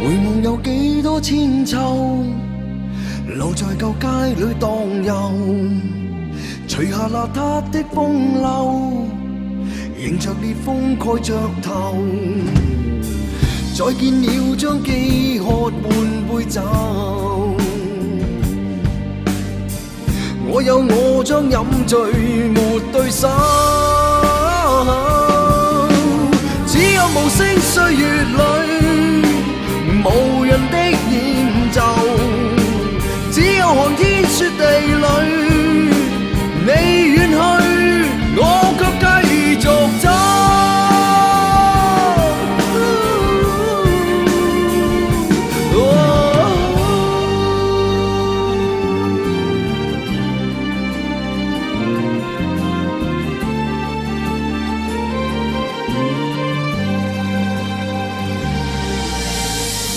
回望有幾多千秋，留在舊街裏蕩遊，除下邋遢的風褸，迎着烈風蓋着頭。再見了將飢渴換杯酒，我有我將飲醉沒對手，只有無聲歲月裏無人的演奏，只有寒天雪地裏你遠去，我卻繼續走。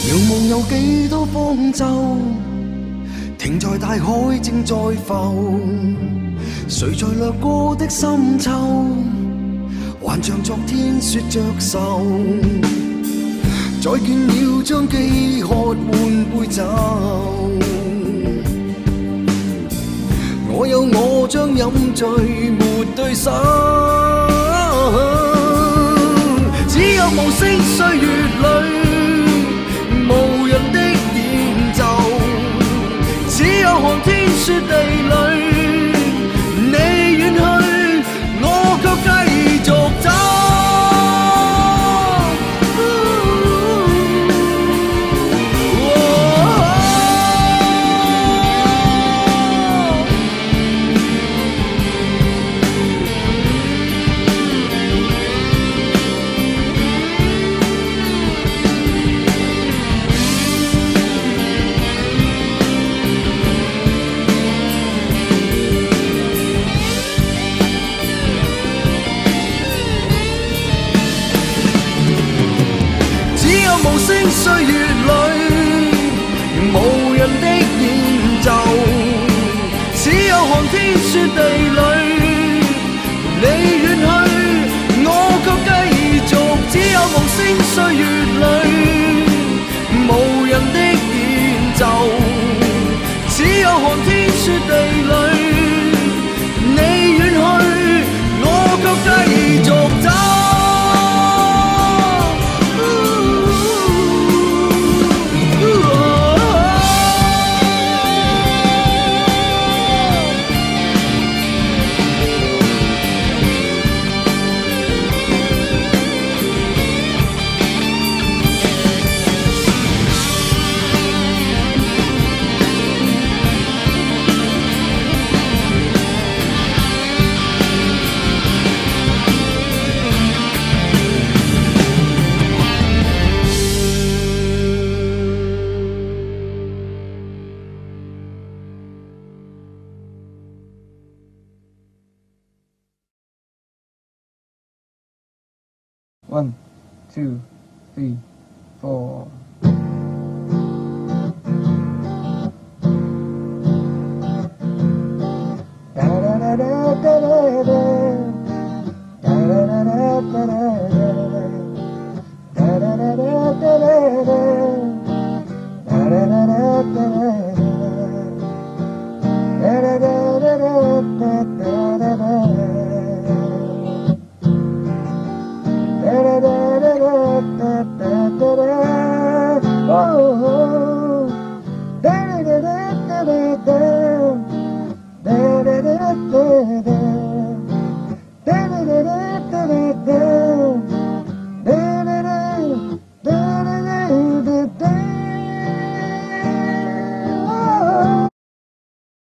遙望有幾多方舟，停在大海正在浮，誰在掠過的深秋，還像昨天說着愁。再見了將飢渴換杯酒，我有我將飲醉沒對手，只有無聲歲月裏無人的演奏，只有寒天雪地裏你遠去，我卻繼續走。無聲歲月裏無人的演奏，只有寒天雪地裏你遠去，我卻繼續。只有無聲歲月裏無人的演奏，只有寒天雪地裏你遠去，我卻繼續走。1, 2, 3, 4